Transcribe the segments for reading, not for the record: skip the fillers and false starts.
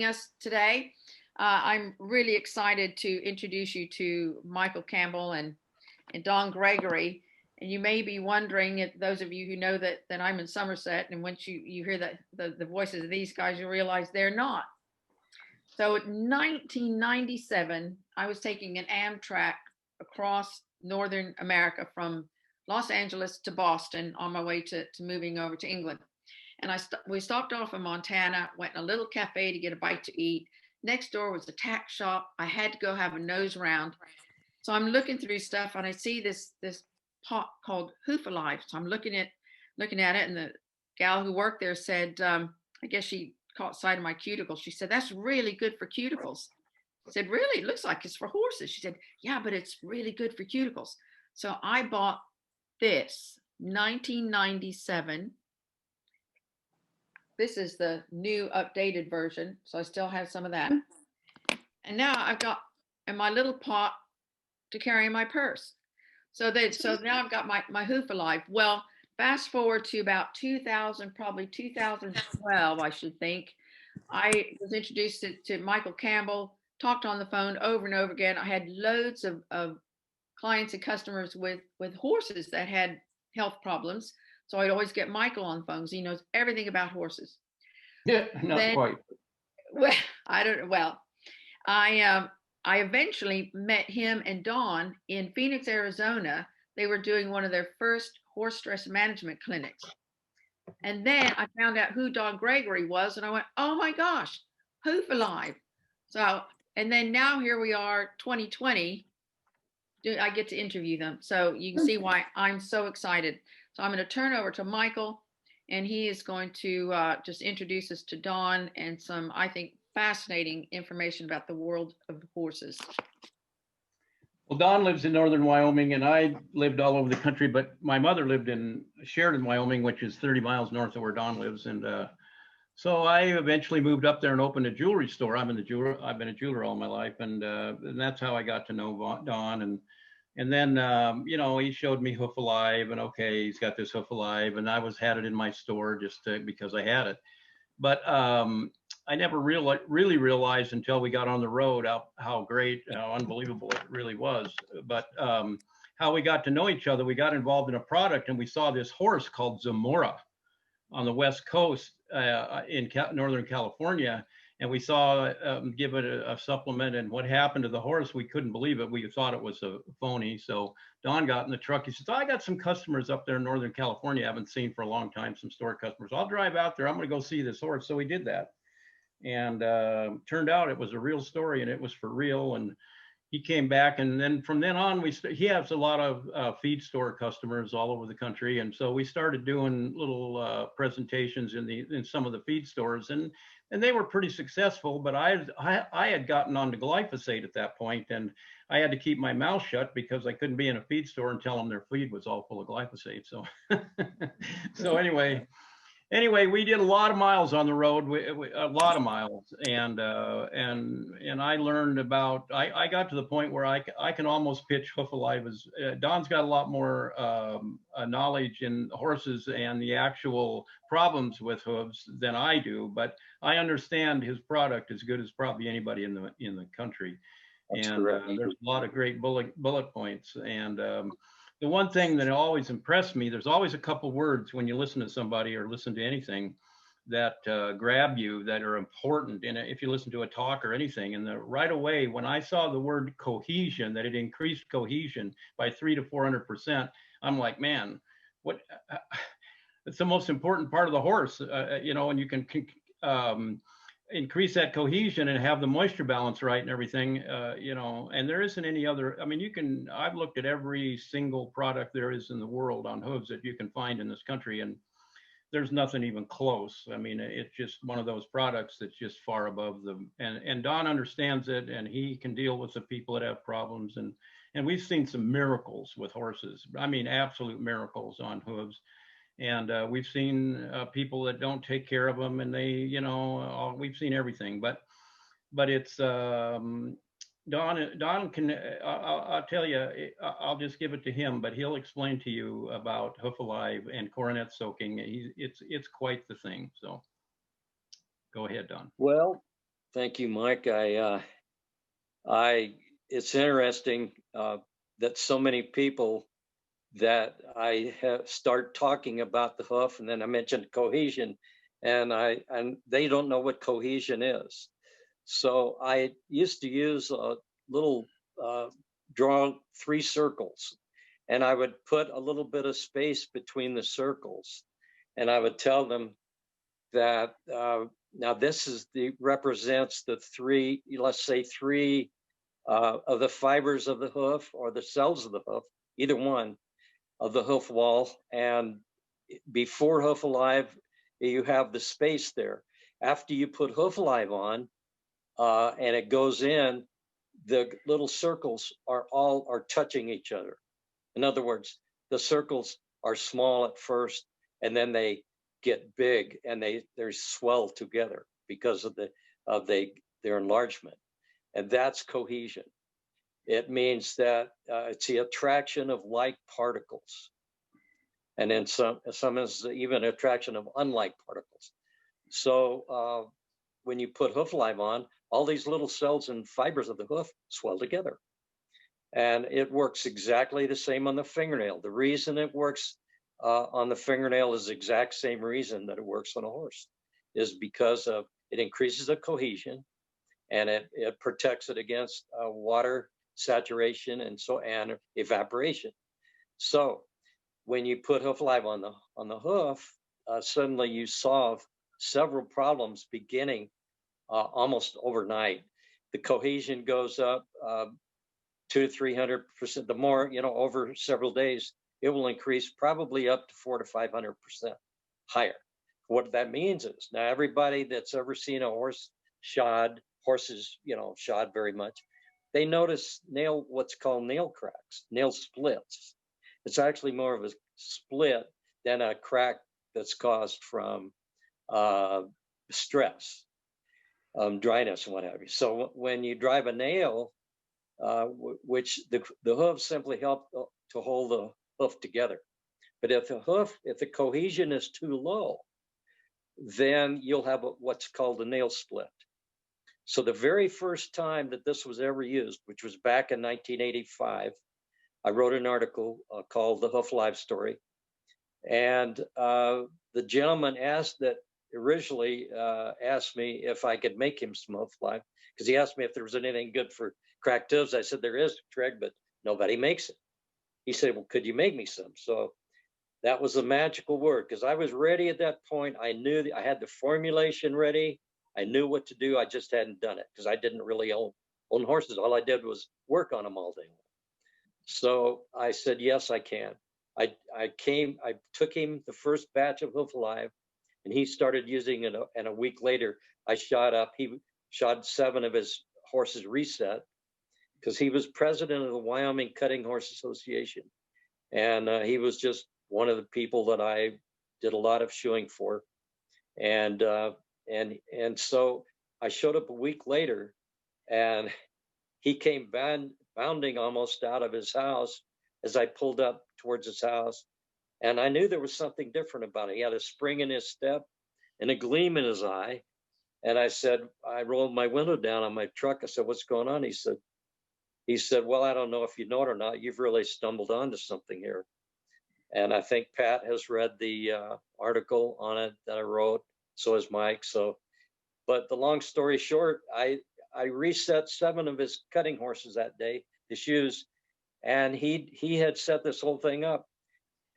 us today. I'm really excited to introduce you to Michael Campbell and Don Gregory. And you may be wondering, if those of you who know that I'm in Somerset, and once you hear the voices of these guys, you realize they're not. So in 1997, I was taking an Amtrak across Northern America from Los Angeles to Boston on my way to moving over to England. And we stopped off in Montana, went in a little cafe to get a bite to eat. Next door was a tack shop. I had to go have a nose round. So I'm looking through stuff and I see this pot called Hoof-Alive. So I'm looking at it, and the gal who worked there said, I guess she caught sight of my cuticles. She said, "That's really good for cuticles." I said, "Really? It looks like it's for horses." She said, "Yeah, but it's really good for cuticles." So I bought this 1997. This is the new updated version, so I still have some of that. And now I've got in my little pot to carry in my purse. So now I've got my Hoof-Alive. Well, fast forward to about 2000, probably 2012, I should think. I was introduced to Michael Campbell, talked on the phone over and over again. I had loads of clients and customers with horses that had health problems. So I'd always get Michael on phones. He knows everything about horses. Yeah, not Then, quite. well, I don't. Well, I eventually met him and Dawn in Phoenix, Arizona. They were doing one of their first horse stress management clinics. And then I found out who Don Gregory was, and I went, "Oh my gosh, Hoof-Alive." So, and then now here we are, 2020. I get to interview them. So you can see why I'm so excited. So I'm going to turn over to Michael, and he is going to just introduce us to Dawn and some, I think, fascinating information about the world of horses. Well, Don lives in northern Wyoming, and I lived all over the country, but my mother lived in Sheridan, Wyoming, which is 30 miles north of where Don lives. And so I eventually moved up there and opened a jewelry store. I've been a jeweler all my life, and that's how I got to know Don. And then he showed me Hoof-Alive, and okay, he's got this Hoof-Alive, and had it in my store because I had it. But I never really realized until we got on the road how great, how unbelievable it really was. But how we got to know each other, we got involved in a product, and we saw this horse called Zamora on the West Coast in Northern California. And we saw give it a supplement, and what happened to the horse, we couldn't believe it. We thought it was a phony. So Don got in the truck. He says, "I got some customers up there in Northern California I haven't seen for a long time, some store customers. I'll drive out there. I'm going to go see this horse." So we did that. And turned out it was a real story, and it was for real. And he came back, and then from then on, he has a lot of feed store customers all over the country, and so we started doing little presentations in some of the feed stores, and they were pretty successful. But I had gotten onto glyphosate at that point, and I had to keep my mouth shut because I couldn't be in a feed store and tell them their feed was all full of glyphosate. So so anyway, we did a lot of miles on the road, a lot of miles, and I learned about. I got to the point where I can almost pitch Hoof-Alive as Don's got a lot more knowledge in horses and the actual problems with hooves than I do, but I understand his product as good as probably anybody in the country. That's And correct. there's a lot of great bullet points. And the one thing that always impressed me, there's always a couple words when you listen to somebody or listen to anything that grab you, that are important if you listen to a talk or anything. And right away, when I saw the word cohesion, that it increased cohesion by 300 to 400%, I'm like, man, what? It's the most important part of the horse, and you can increase that cohesion and have the moisture balance right and everything, and there isn't any other. I mean, I've looked at every single product there is in the world on hooves that you can find in this country, and there's nothing even close. I mean, it's just one of those products that's just far above them. And Don understands it, and he can deal with the people that have problems. And we've seen some miracles with horses. I mean, absolute miracles on hooves. And we've seen people that don't take care of them, and we've seen everything. But it's Don can. I'll tell you. I'll just give it to him, but he'll explain to you about Hoof-Alive and coronet soaking. It's quite the thing. So go ahead, Don. Well, Thank you, Mike. It's interesting that so many people that I have start talking about the hoof, and then I mentioned cohesion, and they don't know what cohesion is. So I used to use a little uh, draw three circles, and I would put a little bit of space between the circles, and I would tell them that now this is the represents the three, let's say three of the fibers of the hoof or the cells of the hoof, either one of the hoof wall. And before hoof alive, you have the space there. After you put hoof alive on and it goes in, the little circles are touching each other. In other words, the circles are small at first, and then they get big and they swell together because of their enlargement, and that's cohesion. It means that it's the attraction of like particles, and in some is even attraction of unlike particles. So when you put hoof alive on, all these little cells and fibers of the hoof swell together. And it works exactly the same on the fingernail. The reason it works on the fingernail is the exact same reason that it works on a horse, is because of it increases the cohesion, and it protects it against water saturation and evaporation. So when you put hoof alive on the hoof, suddenly you solve several problems beginning almost overnight. The cohesion goes up 200-300%. The more, over several days, it will increase probably up to 400-500% higher. What that means is now everybody that's ever seen a horse shod, horses, shod very much, they notice what's called nail cracks, nail splits. It's actually more of a split than a crack that's caused from stress, dryness, and what have you. So when you drive a nail, which the hooves simply help to hold the hoof together. But if the cohesion is too low, then you'll have what's called a nail split. So the very first time that this was ever used, which was back in 1985, I wrote an article called "The Hoof Live Story," and the gentleman originally asked me if I could make him some hoof live, because he asked me if there was anything good for cracked hooves. I said there is, Greg, but nobody makes it. He said, well, could you make me some? So that was a magical word, because I was ready at that point. I knew I had the formulation ready. I knew what to do. I just hadn't done it because I didn't really own horses. All I did was work on them all day long. So I said, yes, I can. I took him the first batch of Hoof Alive, and he started using it. And a week later, I he shod 7 of his horses reset, because he was president of the Wyoming Cutting Horse Association. And he was just one of the people that I did a lot of shoeing for. And so I showed up a week later, and he came bounding almost out of his house as I pulled up towards his house. And I knew there was something different about it. He had a spring in his step and a gleam in his eye. And I rolled my window down on my truck. I said, what's going on? He said, well, I don't know if you know it or not. You've really stumbled onto something here. And I think Pat has read the article on it that I wrote. So has Mike. But the long story short, I reset 7 of his cutting horses that day, the shoes, and he had set this whole thing up.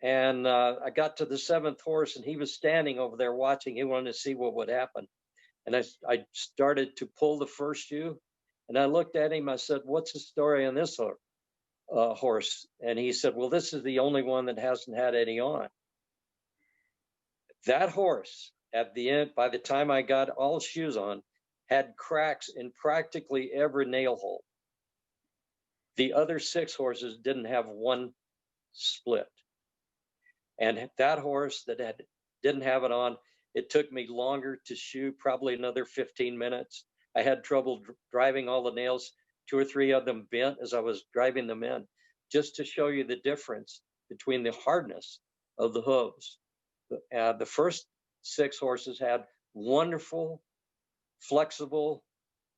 And I got to the 7th horse, and he was standing over there watching. He wanted to see what would happen. And I started to pull the first shoe, and I looked at him. I said, what's the story on this horse? And he said, well, this is the only one that hasn't had any on. That horse, at the end, by the time I got all shoes on, had cracks in practically every nail hole. The other 6 horses didn't have one split. And that horse that didn't have it on, it took me longer to shoe, probably another 15 minutes. I had trouble driving all the nails, 2 or 3 of them bent as I was driving them in, just to show you the difference between the hardness of the hooves. The first 6 horses had wonderful, flexible,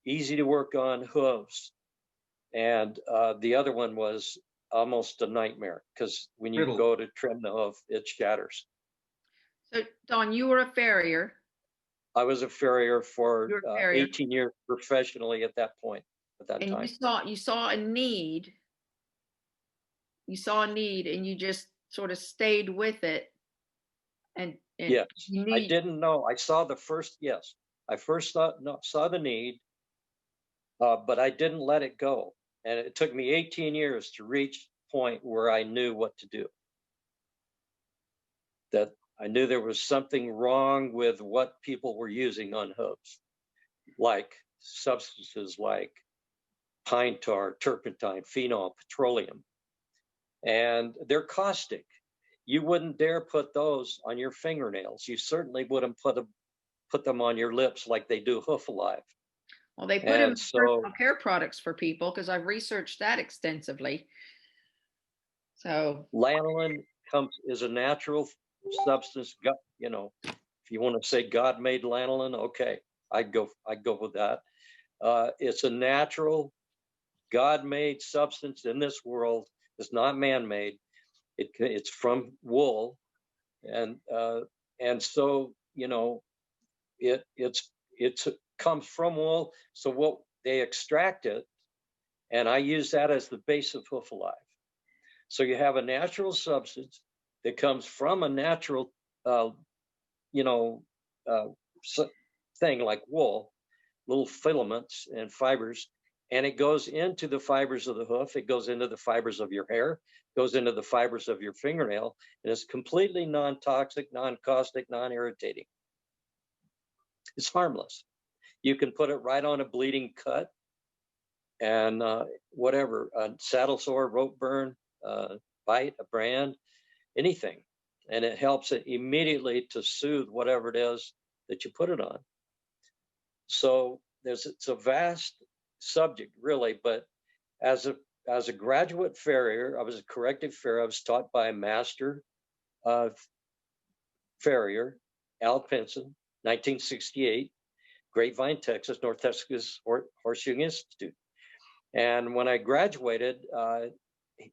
easy to work on hooves. And the other one was almost a nightmare because when you Brittle. go to trim the hoof, it shatters. So Don, you were a farrier. I was a farrier for You were a farrier. 18 years professionally at that point, at that And time. you saw a need. You saw a need and you just sort of stayed with it. And Yes, you I need, didn't know. I saw the first, yes, I first saw the need, but I didn't let it go. And it took me 18 years to reach the point where I knew what to do. That I knew there was something wrong with what people were using on hooves, like substances like pine tar, turpentine, phenol, petroleum. And they're caustic. You wouldn't dare put those on your fingernails. You certainly wouldn't put them on your lips like they do Hoof Alive. well, they put them And in so personal care products for people because I've researched that extensively. So lanolin is a natural substance. You know, if you want to say God made lanolin, okay, I'd go with that. It's a natural, God made substance in this world. It's not man made. It's from wool, and so you know it's comes from wool. So what they extract it, and I use that as the base of Hoof Alive. So you have a natural substance that comes from a natural, you know, uh, thing like wool, little filaments and fibers, and it goes into the fibers of the hoof. It goes into the fibers of your hair, goes into the fibers of your fingernail, and it's completely non-toxic, non-caustic, non-irritating. It's harmless. You can put it right on a bleeding cut and whatever, a saddle sore, rope burn, bite, a brand, anything. And it helps it immediately to soothe whatever it is that you put it on. So it's a vast subject, really. But as a graduate farrier, I was a corrective farrier. I was taught by a master farrier, Al Pinson, 1968, Grapevine, Texas, North Texas Horseshoeing Institute. And when I graduated,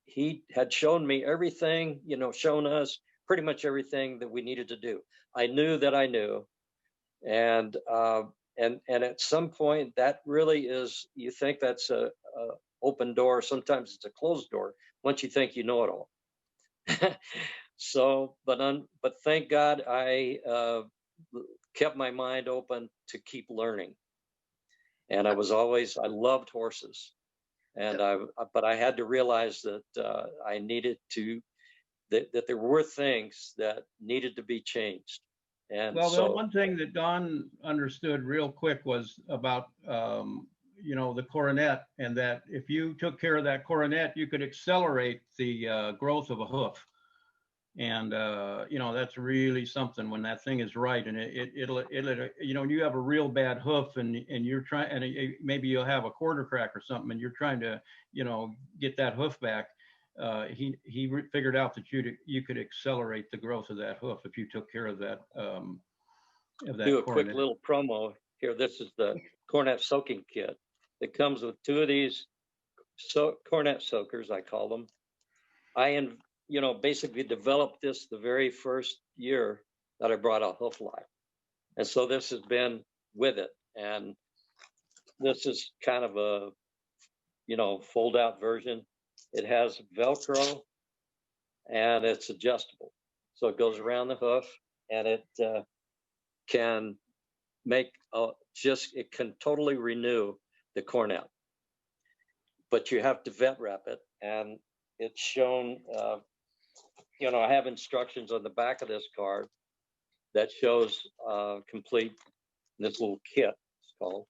he had shown me everything, shown us pretty much everything that we needed to do. I knew that I knew, and at some point, that really is. You think that's a open door. Sometimes it's a closed door. Once you think you know it all. So, but thank God I kept my mind open to keep learning, and I loved horses. And but I had to realize that I needed to, that there were things that needed to be changed. And well, so the one thing that Don understood real quick was about, the coronet, and that if you took care of that coronet, you could accelerate the growth of a hoof. And that's really something when that thing is right, and it'll you have a real bad hoof, and you're trying, and maybe you'll have a quarter crack or something, and you're trying to get that hoof back. He figured out that you could accelerate the growth of that hoof if you took care of that. Do a quick little promo here. This is the cornet soaking kit. It comes with two of these cornet soakers, I call them. I basically developed this the very first year that I brought out Hoof Alive. And so this has been with it. And this is kind of a, fold out version. It has Velcro and it's adjustable. So it goes around the hoof, and it can make, it can totally renew the cornet. But you have to vet wrap it. And it's shown, I have instructions on the back of this card that shows complete this little kit, it's called.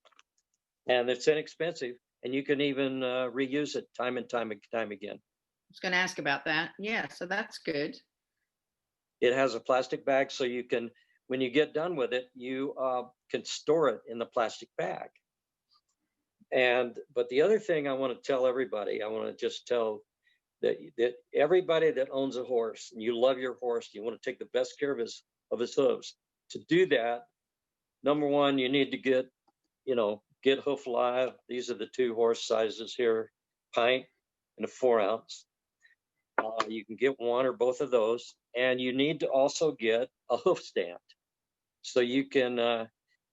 And it's inexpensive, and you can even reuse it time and time again. I was going to ask about that. Yeah, so that's good. It has a plastic bag, so you can, when you get done with it, you can store it in the plastic bag. But the other thing I want to tell everybody, I want to just tell that everybody that owns a horse, and you love your horse, you want to take the best care of his hooves. To do that, number one, you need to get get Hoof Live. These are the 2 horse sizes here, pint and a 4-ounce. You can get one or both of those, and you need to also get a hoof stand so you can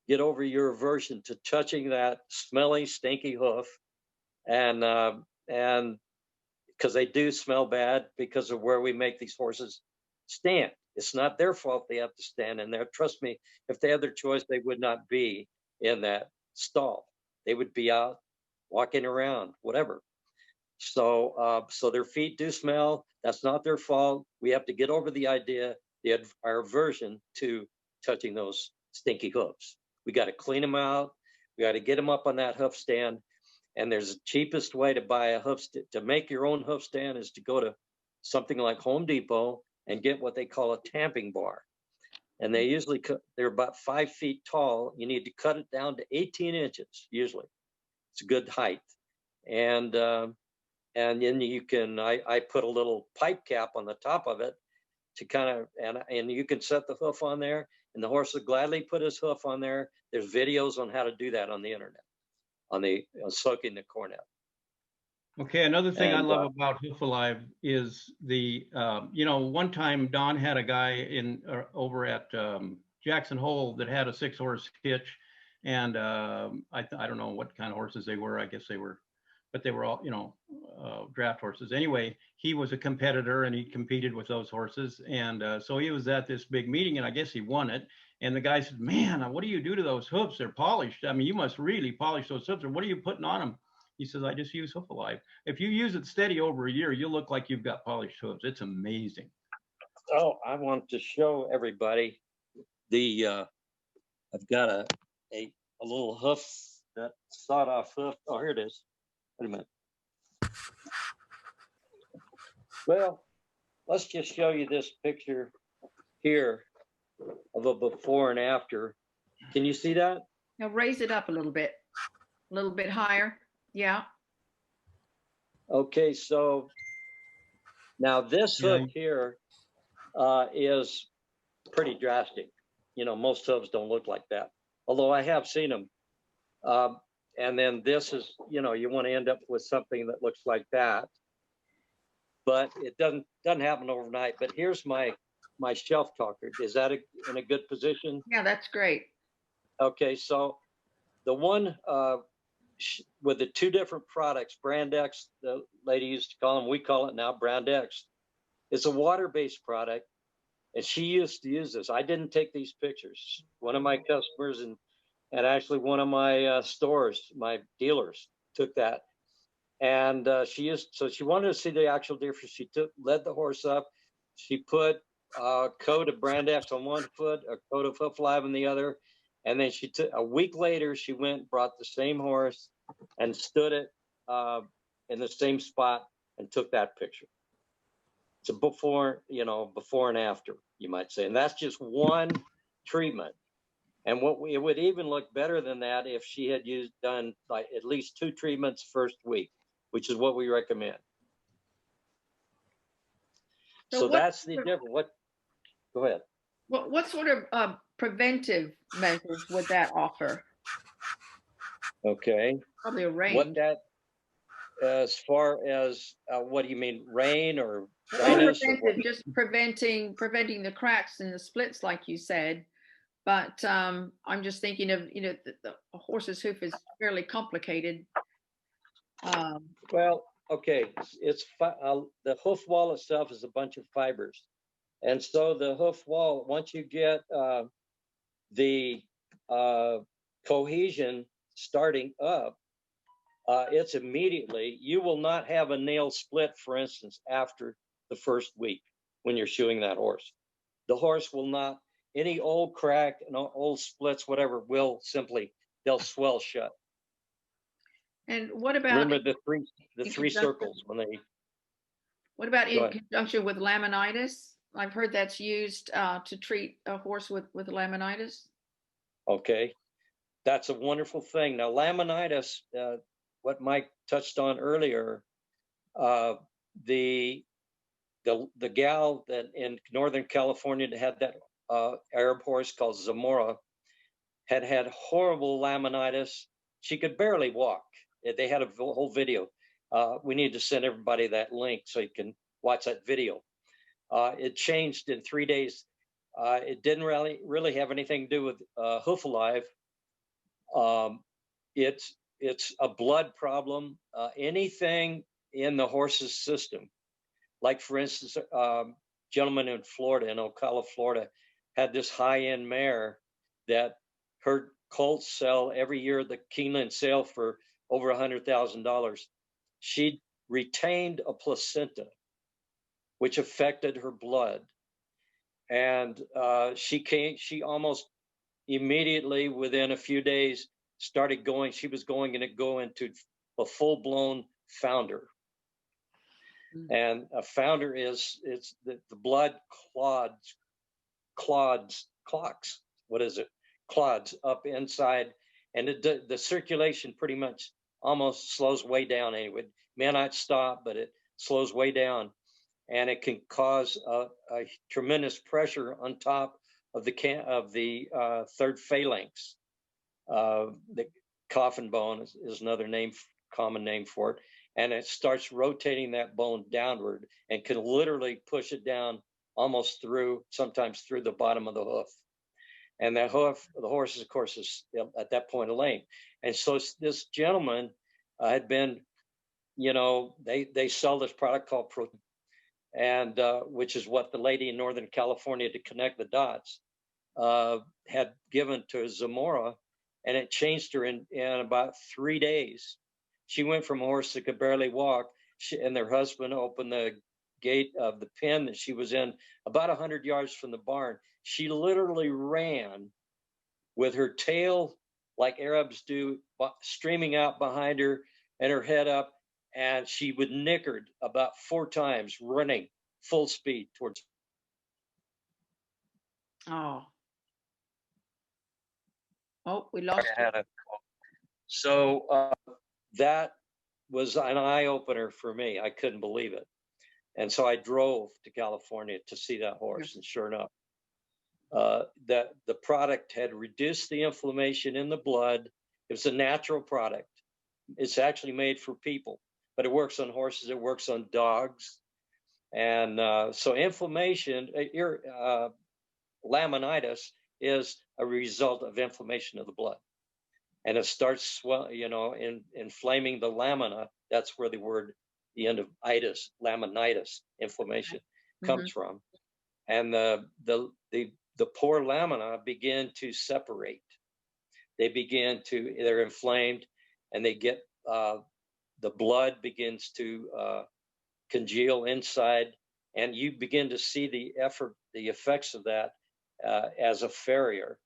get over your aversion to touching that smelly, stinky hoof, and because they do smell bad because of where we make these horses stand. It's not their fault they have to stand in there. Trust me, if they had their choice, they would not be in that stall. They would be out walking around, whatever. So, so their feet do smell. That's not their fault. We have to get over the idea, our aversion to touching those stinky hoofs. We got to clean them out. We got to get them up on that hoof stand. And there's the cheapest way to buy a to make your own hoof stand is to go to something like Home Depot and get what they call a tamping bar. And they usually they're about 5 feet tall. You need to cut it down to 18 inches usually. It's a good height. And then you can I put a little pipe cap on the top of it to kind of and you can set the hoof on there, and the horse will gladly put his hoof on there. There's videos on how to do that on the internet, on soaking the cornet. Okay, another thing I love about Hoof Alive is the one time Don had a guy over at Jackson Hole that had a 6-horse hitch, and I don't know what kind of horses they were. I guess they were, but they were all draft horses. Anyway, he was a competitor and he competed with those horses, and so he was at this big meeting, and I guess he won it. And the guy said, "Man, what do you do to those hoofs? They're polished. I mean, you must really polish those hoofs. Or what are you putting on them?" He says, "I just use Hoof Alive. If you use it steady over a year, you'll look like you've got polished hooves. It's amazing." Oh, I want to show everybody I've got a little hoof, that sawed-off hoof. Oh, here it is. Wait a minute. Well, let's just show you this picture here of a before and after. Can you see that? Now raise it up a little bit higher. Yeah. Okay, so now this hoof here is pretty drastic. Most hooves don't look like that, although I have seen them. And then this is, you want to end up with something that looks like that, but it doesn't happen overnight. But here's my shelf talker. Is that in a good position? Yeah, that's great. Okay, so the one with the 2 different products, Brand X, the lady used to call them, we call it now Brand X. It's a water-based product, and she used to use this. I didn't take these pictures. One of my customers and actually one of my stores, my dealers, took that, and she wanted to see the actual difference. She led the horse up. She put a coat of Brand X on one foot, a coat of Hoof Live on the other, and then she took a week later. She went and brought the same horse and stood it in the same spot and took that picture. It's a before and after, you might say, and that's just one treatment. And it would even look better than that if she had done like at least 2 treatments first week, which is what we recommend. So that's the difference. Go ahead. What sort of preventive measures would that offer? Okay. Probably a range. As far as what do you mean, rain or dryness? Just preventing the cracks and the splits, like you said. But I'm just thinking of, the horse's hoof is fairly complicated. Well, okay, it's the hoof wall itself is a bunch of fibers, and so the hoof wall, once you get the cohesion starting up, it's immediately, you will not have a nail split, for instance, after the first week when you're shoeing that horse. The horse will not. Any old crack and old splits, whatever, they'll swell shut. And what about? Remember the three circles when they. What about in conjunction with laminitis? I've heard that's used to treat a horse with laminitis. Okay, that's a wonderful thing. Now, laminitis, what Mike touched on earlier, the gal that in Northern California that had that Arab horse called Zamora had horrible laminitis. she could barely walk. They had a whole video. We need to send everybody that link so you can watch that video. It changed in 3 days. It didn't really have anything to do with Hoof Alive. It's a blood problem. Anything in the horse's system, like for instance, gentleman in Florida, in Ocala, Florida, had this high-end mare that her colts sell every year at the Keeneland sale for over $100,000. She retained a placenta, which affected her blood, and she almost immediately, within a few days, started going. She was going to go into a full-blown founder. And a founder is, it's the blood clots. What is it? Clots up inside, and the circulation pretty much almost slows way down anyway. It may not stop, but it slows way down, and it can cause a tremendous pressure on top of the third phalanx. The coffin bone is another common name for it. And it starts rotating that bone downward and can literally push it down almost sometimes through the bottom of the hoof. And that hoof, the horse, of course, is at that point lame. And so this gentleman had been, they sell this product called Protein, and which is what the lady in Northern California, to connect the dots, had given to Zamora, and it changed her in about 3 days. She went from a horse that could barely walk, and their husband opened the gate of the pen that she was in about 100 yards from the barn. She literally ran with her tail, like Arabs do, streaming out behind her and her head up, and she would nickered about 4 times, running full speed towards. Oh, we lost. So that was an eye-opener for me. I couldn't believe it. And so I drove to California to see that horse. And sure enough, that the product had reduced the inflammation in the blood. It was a natural product. It's actually made for people, but it works on horses. It works on dogs. And so inflammation, laminitis, is a result of inflammation of the blood. And it starts inflaming the lamina. That's where the end of itis, laminitis, inflammation, comes from. And the poor lamina begin to separate. They're inflamed, and they get the blood begins to congeal inside, and you begin to see the effects of that as a farrier.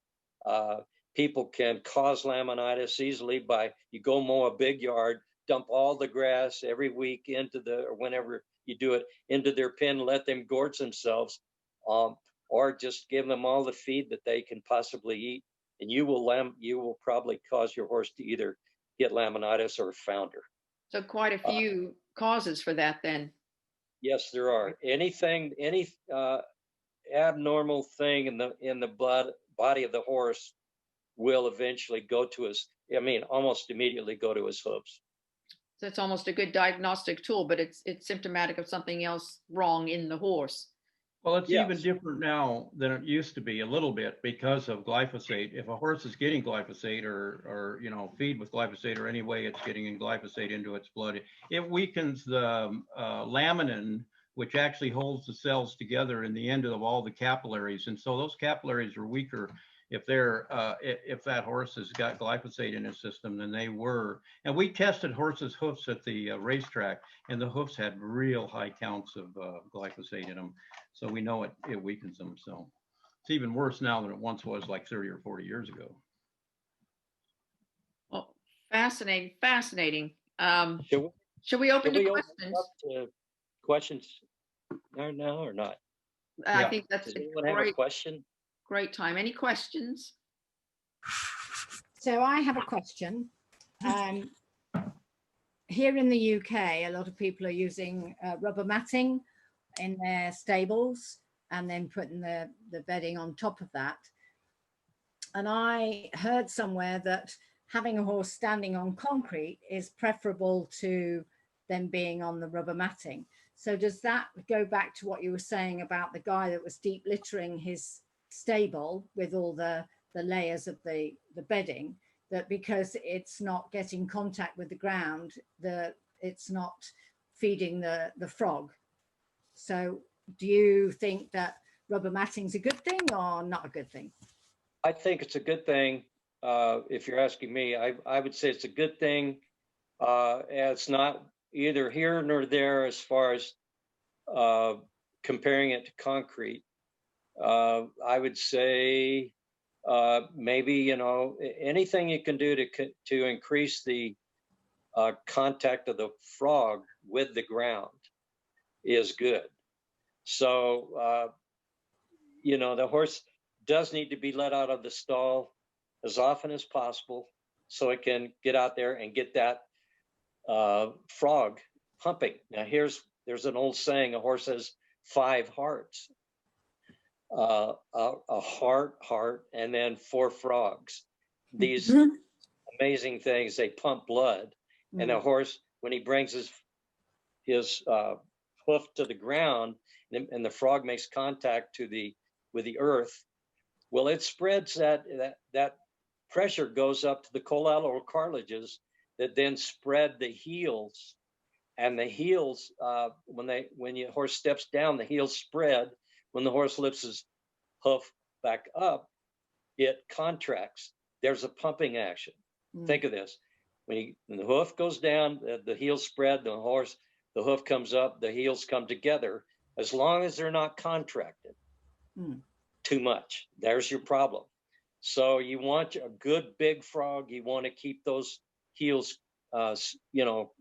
People can cause laminitis easily you go mow a big yard, dump all the grass every week or whenever you do it, into their pen, let them gorge themselves, or just give them all the feed that they can possibly eat, and you will probably cause your horse to either get laminitis or founder. So quite a few causes for that then. Yes, there are. Any abnormal thing in the body of the horse will eventually almost immediately go to his hooves. So it's almost a good diagnostic tool, but it's symptomatic of something else wrong in the horse. Well, it's even different now than it used to be a little bit because of glyphosate. If a horse is getting glyphosate or feed with glyphosate, or any way it's getting in glyphosate into its blood, it weakens the laminin, which actually holds the cells together in the end of all the capillaries. And so those capillaries are weaker if that horse has got glyphosate in his system than they were. And we tested horses' hoofs at the racetrack, and the hoofs had real high counts of glyphosate in them. So we know it weakens them. So it's even worse now than it once was, like 30 or 40 years ago. Well, fascinating. Should we open to questions? Questions now or not? I think that's Does anyone have a question? Great time. Any questions? So I have a question. Here in the UK, a lot of people are using rubber matting in their stables and then putting the bedding on top of that. And I heard somewhere that having a horse standing on concrete is preferable to them being on the rubber matting. So does that go back to what you were saying about the guy that was deep littering his stable with all the layers of the bedding, that because it's not getting contact with the ground, it's not feeding the frog? So do you think that rubber matting's a good thing or not a good thing? I think it's a good thing. If you're asking me, I would say it's a good thing. It's not either here nor there as far as comparing it to concrete. I would say maybe, you know, anything you can do to increase the contact of the frog with the ground is good. So, you know, the horse does need to be let out of the stall as often as possible so it can get out there and get that frog pumping. Now, there's an old saying: a horse has 5 hearts. A heart, and then 4 frogs. These amazing things, they pump blood. And a horse, when he brings his hoof to the ground, and the frog makes contact with the earth, well, it spreads that pressure goes up to the collateral cartilages that then spread the heels. And the heels, when your horse steps down, the heels spread. When the horse lifts his hoof back up, it contracts. There's a pumping action. Think of this: when the hoof goes down, the heels spread. The hoof comes up. The heels come together. As long as they're not contracted too much, there's your problem. So you want a good big frog. You want to keep those heels, you know,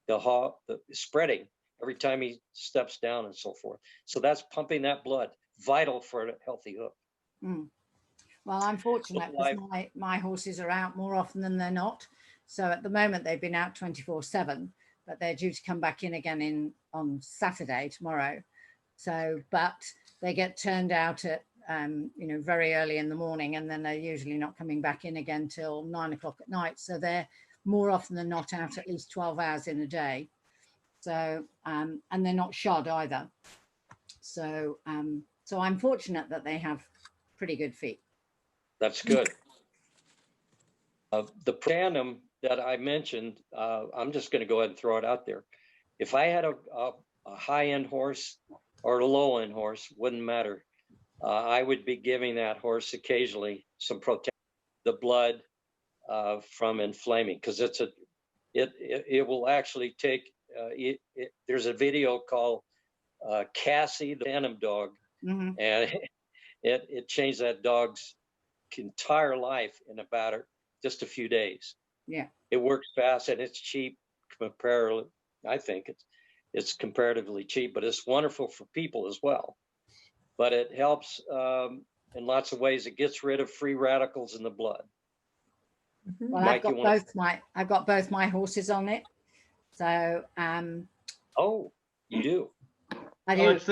the spreading every time he steps down and so forth. So that's pumping that blood, vital for a healthy hoof. Well, I'm fortunate because my horses are out more often than they're not. So at the moment they've been out 24/7, but they're due to come back in again on Saturday, tomorrow. So, but they get turned out at you know, very early in the morning, and then they're usually not coming back in again till 9 o'clock at night. So they're more often than not out at least 12 hours in a day. So, and they're not shod either. So, so I'm fortunate that they have pretty good feet. That's good. The tandem that I mentioned, I'm just going to go ahead and throw it out there. If I had a high-end horse or a low-end horse, wouldn't matter. I would be giving that horse occasionally some protection, the blood from inflaming, because it will actually take. There's a video called Cassie the Tandem Dog, and it changed that dog's entire life in about just a few days. Yeah, it works fast and it's cheap comparatively. I think it's comparatively cheap, but it's wonderful for people as well. But it helps in lots of ways. It gets rid of free radicals in the blood. Well, I've got both my horses on it. So oh, you do. I do. Well, it's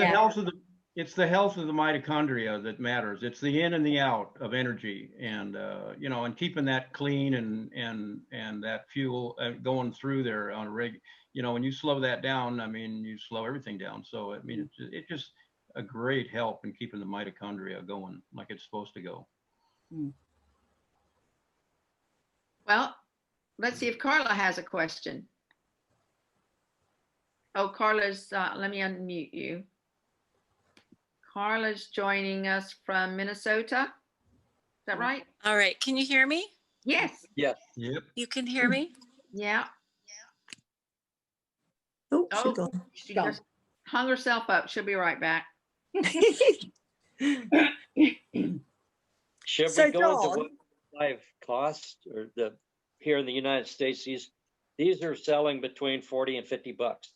the health of the mitochondria that matters. It's the in and the out of energy, and you know, and keeping that clean and that fuel going through there on a you know, when you slow that down, I mean, you slow everything down. So I mean, it's just a great help in keeping the mitochondria going like it's supposed to go. Well, let's see if Carla has a question. Oh, Carla's, let me unmute you. Carla's joining us from Minnesota. Is that right? All right. Can you hear me? Yes. Yes. Yep. You can hear me? Yeah. Oh, she just hung herself up. She'll be right back. Should So we go into what live cost, or here in the United States, these are selling between 40 and 50 bucks.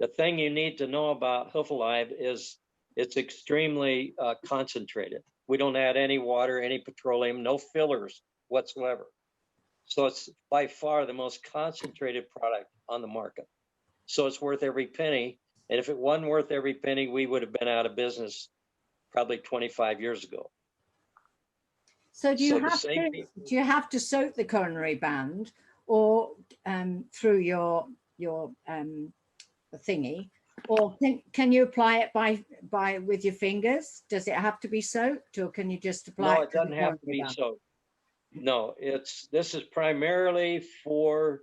The thing you need to know about Hoof Alive is it's extremely concentrated. We don't add any water, any petroleum, no fillers whatsoever. So it's by far the most concentrated product on the market. So it's worth every penny. And if it wasn't worth every penny, we would have been out of business probably 25 years ago. So do you So the have same to people, do you have to soak the coronary band or through your thingy, or can you apply it by with your fingers? Does it have to be soaked, or can you just apply no, it it to the doesn't have to coronary be band? so. No, this is primarily for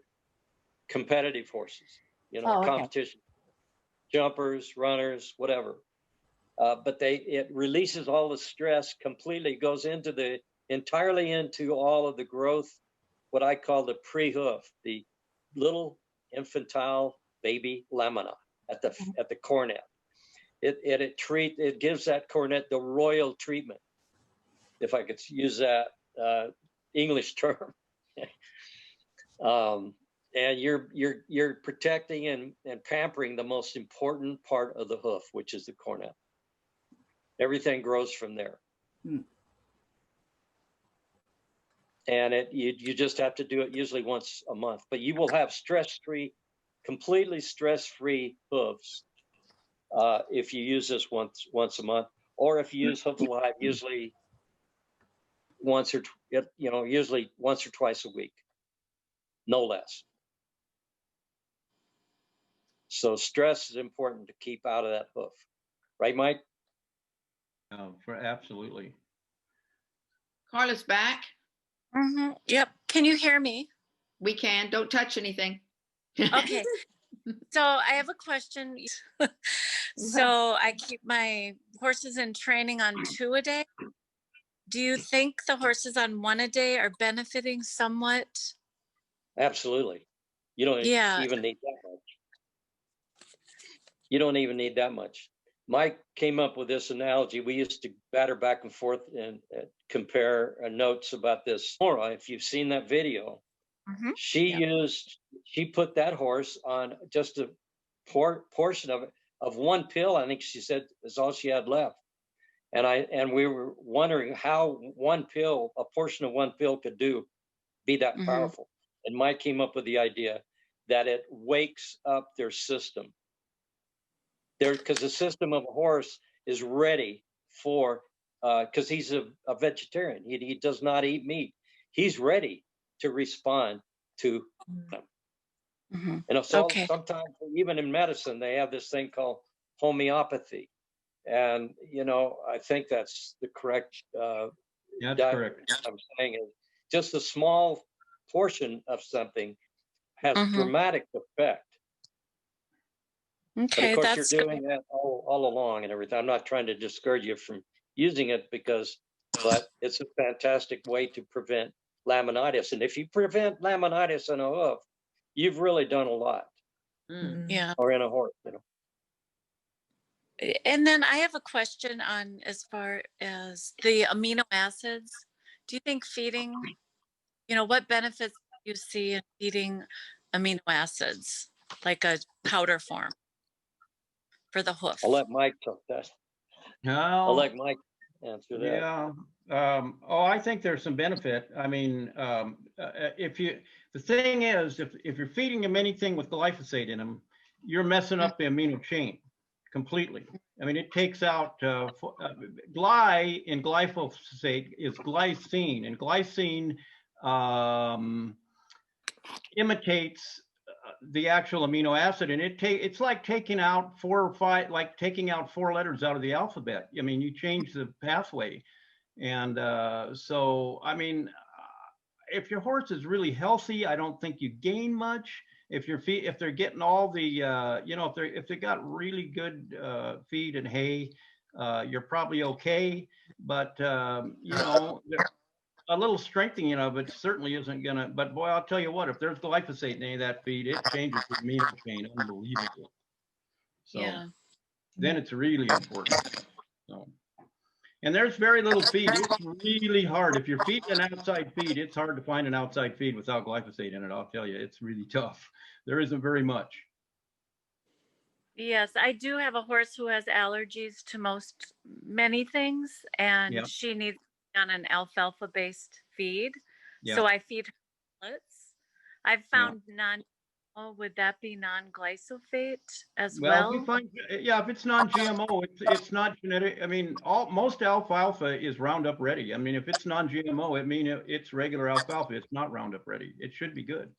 competitive horses, Oh, okay. competition, jumpers, runners, whatever. But it releases all the stress completely, goes entirely into all of the growth, what I call the pre-hoof, the little infantile baby lamina at the cornet. It gives that cornet the royal treatment, if I could use that English term. And you're protecting and pampering the most important part of the hoof, which is the cornet. Everything grows from there. Hmm. And you just have to do it usually once a month, but you will have completely stress-free hooves if you use this once a month, or if you use Hoof Alive, usually usually once or twice a week, no less. So stress is important to keep out of that hoof, right, Mike? For absolutely. Carla's back. Yep. Can you hear me? We can. Don't touch anything. Okay. So I have a question. So I keep my horses in training on 2 a day. Do you think the horses on 1 a day are benefiting somewhat? Absolutely. You don't Yeah. even need that much. You don't even need that much. Mike came up with this analogy. We used to batter back and forth and compare notes about this. Maura, if you've seen that video, Mhm. she put that horse on just a portion of one pill. I think she said is all she had left. And we were wondering how a portion of one pill could be that Mhm. powerful. And Mike came up with the idea that it wakes up their system. Because the system of a horse is ready for, because he's a vegetarian. He does not eat meat. He's ready to respond to them. Mhm. And so Okay. sometimes, even in medicine, they have this thing called homeopathy. And, I think that's the correct That's diet. correct. I'm saying is just a small portion of something has Mhm. dramatic effect. But of Okay, course, you're that's good. doing that all along and everything. I'm not trying to discourage you from using it but it's a fantastic way to prevent laminitis. And if you prevent laminitis in a hoof, you've really done a lot. Yeah. Or in a horse, And then I have a question on as far as the amino acids. Do you think feeding, what benefits do you see in feeding amino acids, like a powder form for the hoof? I'll let Mike talk that. I'll let Mike answer that. Yeah. I think there's some benefit. I mean, the thing is, if you're feeding them anything with glyphosate in them, you're messing up the amino chain completely. I mean, it takes out gly in glyphosate is glycine, and glycine imitates the actual amino acid, and it's like taking out 4 or 5, like taking out 4 letters out of the alphabet. I mean, you change the pathway. And so, I mean, if your horse is really healthy, I don't think you gain much. If they're getting all the, if they got really good feed and hay, you're probably okay. But a little strengthening of it certainly isn't gonna. But boy, I'll tell you what, if there's glyphosate in any of that feed, it changes the amino chain unbelievably. So Yeah. then it's really important. So. And there's very little feed. It's really hard. If you're feeding an outside feed, it's hard to find an outside feed without glyphosate in it. I'll tell you, it's really tough. There isn't very much. Yes, I do have a horse who has allergies to many things, and she needs on an alfalfa-based feed. Yeah. So I feed her pellets. I've found would that be non-glyphosate as Well, if well? we find, yeah, if it's non-GMO, it's not genetic. I mean, most alfalfa is Roundup ready. I mean, if it's non-GMO, it means it's regular alfalfa. It's not Roundup ready. It should be good.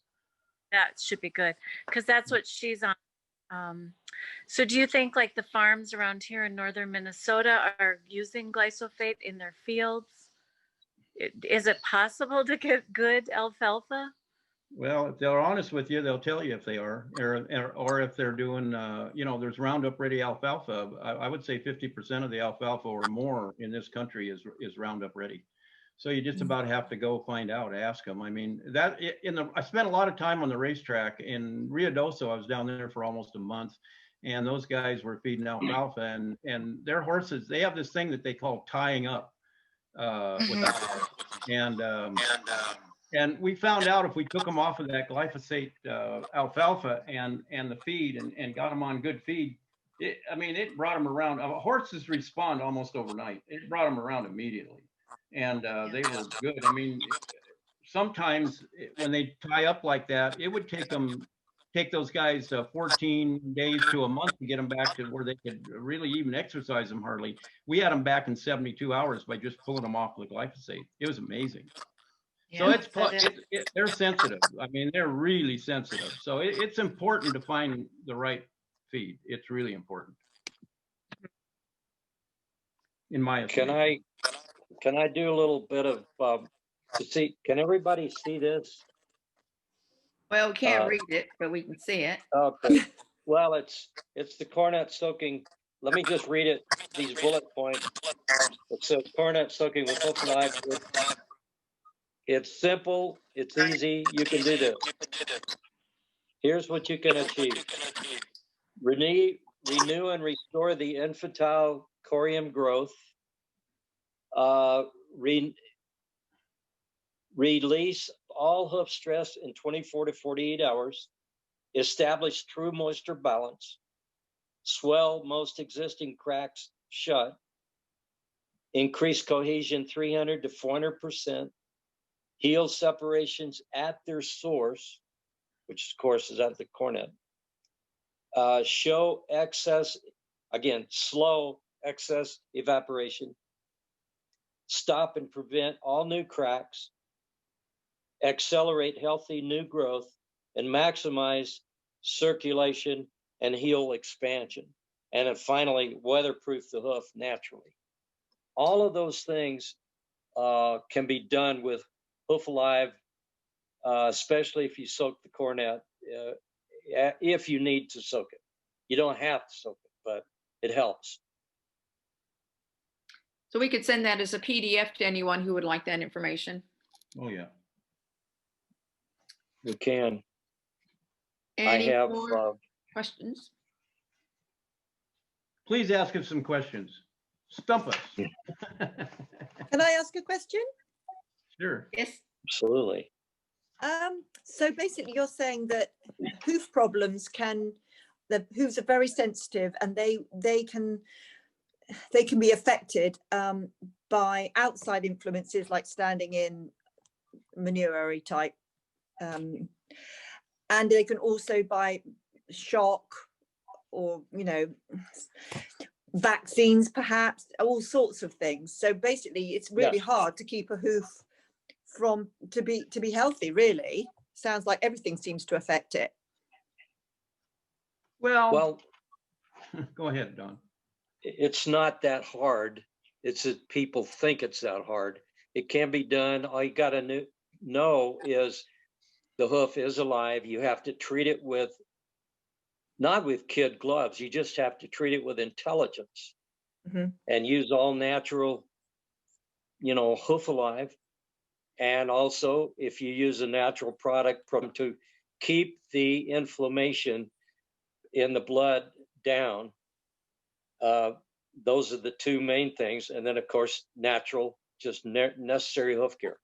That should be good, because that's what she's on. So do you think like the farms around here in northern Minnesota are using glyphosate in their fields? Is it possible to get good alfalfa? Well, if they're honest with you, they'll tell you if they are, or if they're doing, you know, there's Roundup ready alfalfa. I would say 50% of the alfalfa or more in this country is Roundup ready. So you just about have to go find out, ask them. I mean, I spent a lot of time on the racetrack in Ruidoso. I was down there for almost a month, and those guys were feeding alfalfa, and their horses, they have this thing that they call tying up with alfalfa. And we found out if we took them off of that glyphosate alfalfa and the feed and got them on good feed, I mean, it brought them around. Horses respond almost overnight. It brought them around immediately, and they were good. I mean, sometimes when they tie up like that, it would take those guys 14 days to a month to get them back to where they could really even exercise them hardly. We had them back in 72 hours by just pulling them off the glyphosate. It was amazing. So they're sensitive. I mean, they're really sensitive. So it's important to find the right feed. It's really important. In my opinion. Can I do a little bit of to see? Can everybody see this? Well, we can't read it, but we can see it. Okay. Well, it's the cornet soaking. Let me just read it. These bullet points. It says cornet soaking with Hoof-No. It's simple. It's easy. You can do this. Here's what you can achieve. Renew and restore the infantile corium growth. Release all hoof stress in 24 to 48 hours. Establish true moisture balance. Swell most existing cracks shut. Increase cohesion 300 to 400%. Heal separations at their source, which of course is at the cornet. Show excess, again, slow excess evaporation. Stop and prevent all new cracks. Accelerate healthy new growth and maximize circulation and heel expansion. And then finally, weatherproof the hoof naturally. All of those things can be done with Hoof Alive, especially if you soak the cornet, if you need to soak it. You don't have to soak it, but it helps. So we could send that as a PDF to anyone who would like that information. Oh, yeah. We can. Any I have more questions? Please ask us some questions. Stump us. Can I ask a question? Sure. Yes. Absolutely. So basically you're saying that hoof problems the hooves are very sensitive and they can be affected by outside influences like standing in manure type, and they can also by shock or, you know, vaccines, perhaps, all sorts of things. So basically it's really hard to keep a hoof to be healthy, really. Sounds like everything seems to affect it. Well, go ahead, Don. It's not that hard. It's that people think it's that hard. It can be done. All you got to know is the hoof is alive. You have to treat it not with kid gloves. You just have to treat it with intelligence and use all natural, Hoof Alive. And also, if you use a natural product to keep the inflammation in the blood down, those are the two main things. And then, of course, natural, just necessary hoof care.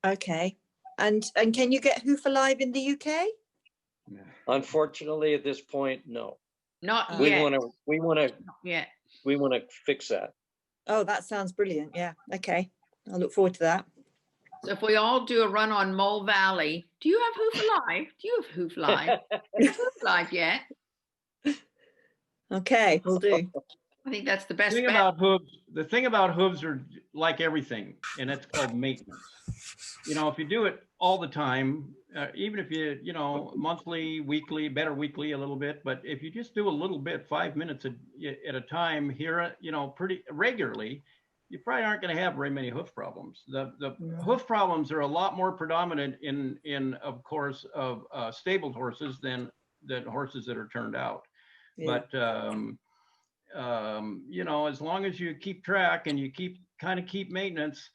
Okay. And can you get Hoof Alive in the UK? Unfortunately, at this point, no. Not we yet. We want to fix that. Oh, that sounds brilliant. Yeah. Okay. I'll look forward to that. So if we all do a run on Mole Valley Do you have Hoof Alive? Do you have Hoof Live? Is Hoof Live yet? Okay, we'll do. I think that's the best Thing bet. about hooves, the thing about hooves are like everything, and it's called maintenance. You know, if you do it all the time, even if you know, monthly, weekly, better weekly a little bit, but if you just do a little bit, 5 minutes at a time here, you know, pretty regularly, you probably aren't going to have very many hoof problems. The hoof problems are a lot more predominant in of course, of stabled horses than horses that are turned out. Yeah. But you know, as long as you keep track and you kind of keep maintenance,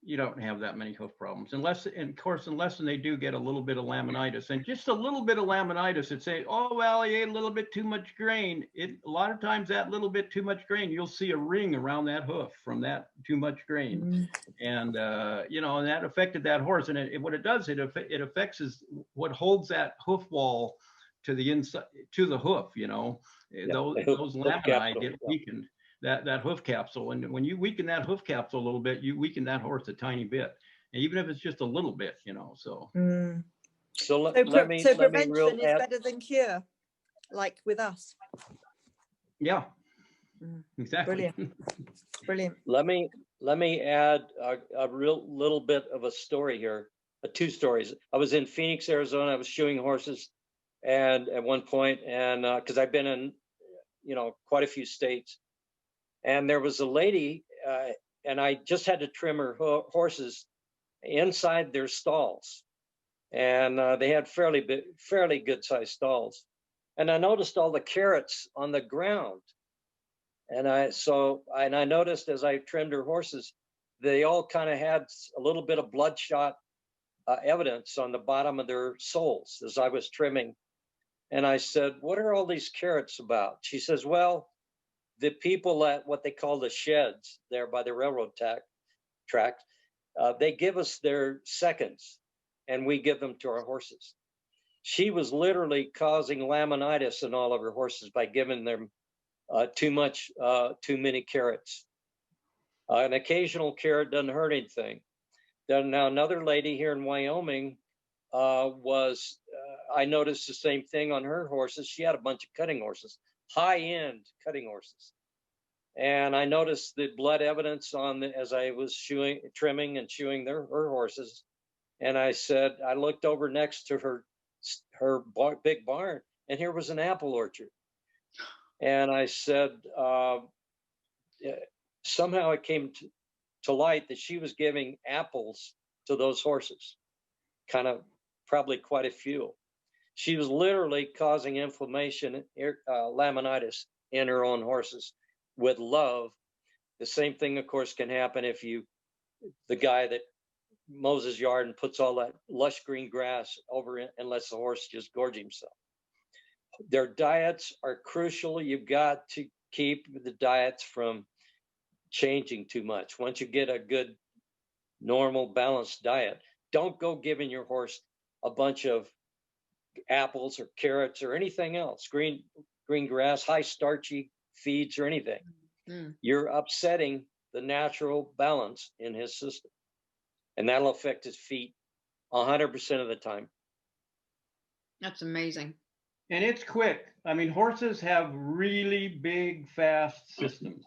you don't have that many hoof problems, unless they do get a little bit of laminitis, and just a little bit of laminitis, it's say, oh, well, he ate a little bit too much grain. A lot of times that little bit too much grain, you'll see a ring around that hoof from that too much grain. And, you know, and that affected that horse. And what it does, it affects is what holds that hoof wall to the inside, to the hoof, you know, those laminae get weakened. That hoof capsule, and when you weaken that hoof capsule a little bit, you weaken that horse a tiny bit, and even if it's just a little bit, you know. So prevention is better than cure, like with us. Yeah, exactly. Brilliant. Let me add a real little bit of a story here, 2 stories. I was in Phoenix, Arizona. I was shoeing horses, and at one point, and because I've been in, you know, quite a few states. And there was a lady, and I just had to trim her horses inside their stalls. And they had fairly good sized stalls. And I noticed all the carrots on the ground. And I noticed as I trimmed her horses, they all kind of had a little bit of bloodshot evidence on the bottom of their soles as I was trimming. And I said, what are all these carrots about? She says, well, the people at what they call the sheds there by the railroad track, they give us their seconds and we give them to our horses. She was literally causing laminitis in all of her horses by giving them too many carrots. An occasional carrot doesn't hurt anything. Then now another lady here in Wyoming I noticed the same thing on her horses. She had a bunch of cutting horses, high-end cutting horses. And I noticed the blood evidence as I was trimming and shoeing her horses. And I said, I looked over next to her big barn, and here was an apple orchard. And I said, somehow it came to light that she was giving apples to those horses, kind of probably quite a few. She was literally causing inflammation, laminitis in her own horses with love. The same thing, of course, can happen if the guy that mows his yard and puts all that lush green grass over it and lets the horse just gorge himself. Their diets are crucial. You've got to keep the diets from changing too much. Once you get a good, normal, balanced diet, don't go giving your horse a bunch of apples or carrots or anything else, green grass, high starchy feeds or anything. You're upsetting the natural balance in his system, and that'll affect his feet 100% of the time. That's amazing. And it's quick. I mean, horses have really big, fast systems.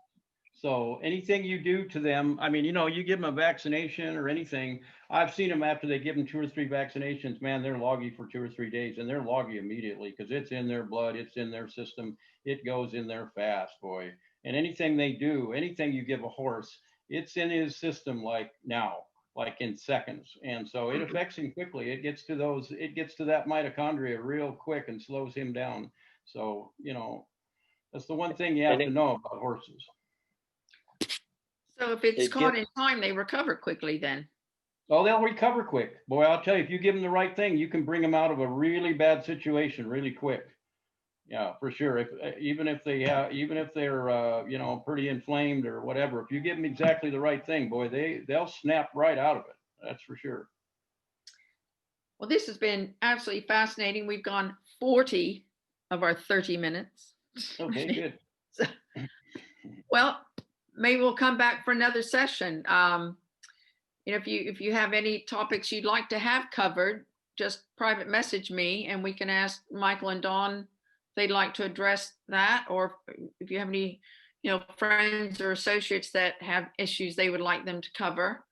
So anything you do to them, I mean, you know, you give them a vaccination or anything. I've seen them after they give them 2 or 3 vaccinations, man, they're loggy for 2 or 3 days, and they're loggy immediately because it's in their blood, it's in their system, it goes in there fast, boy. And anything they do, anything you give a horse, it's in his system like now, like in seconds. And so it affects him quickly. It gets to that mitochondria real quick and slows him down. So, you know, that's the one thing you have to know about horses. So if it's caught in time, they recover quickly then. Oh, they'll recover quick. Boy, I'll tell you, if you give them the right thing, you can bring them out of a really bad situation really quick. Yeah, for sure. Even if they're you know, pretty inflamed or whatever, if you give them exactly the right thing, boy, they'll snap right out of it. That's for sure. Well, this has been absolutely fascinating. We've gone 40 of our 30 minutes. Okay, good. So, well, maybe we'll come back for another session. You know, if you have any topics you'd like to have covered, just private message me and we can ask Michael and Dawn if they'd like to address that, or if you have any, friends or associates that have issues they would like them to cover.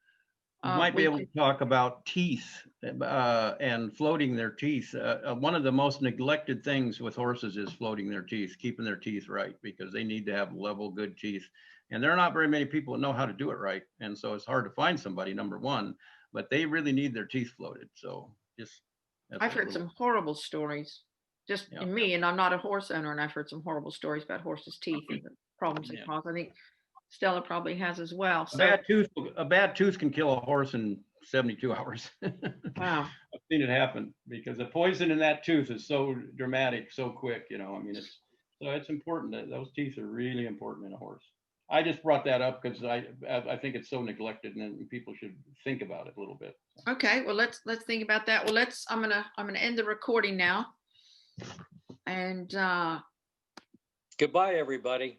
You might be we able to can- talk about teeth and floating their teeth. One of the most neglected things with horses is floating their teeth, keeping their teeth right, because they need to have level, good teeth. And there are not very many people that know how to do it right. And so it's hard to find somebody, number one, but they really need their teeth floated. So just. that's I've a heard little- some horrible stories, just Yeah. in me, and I'm not a horse owner, and I've heard some horrible stories about horses' teeth and the problems they Yeah. cause. I think Stella probably has as well. A So, bad tooth can kill a horse in 72 hours. wow. I've seen it happen because the poison in that tooth is so dramatic, so quick, I mean, it's important that those teeth are really important in a horse. I just brought that up because I think it's so neglected and people should think about it a little bit. Okay, well let's think about that. Well, I'm gonna end the recording now. And Goodbye, everybody.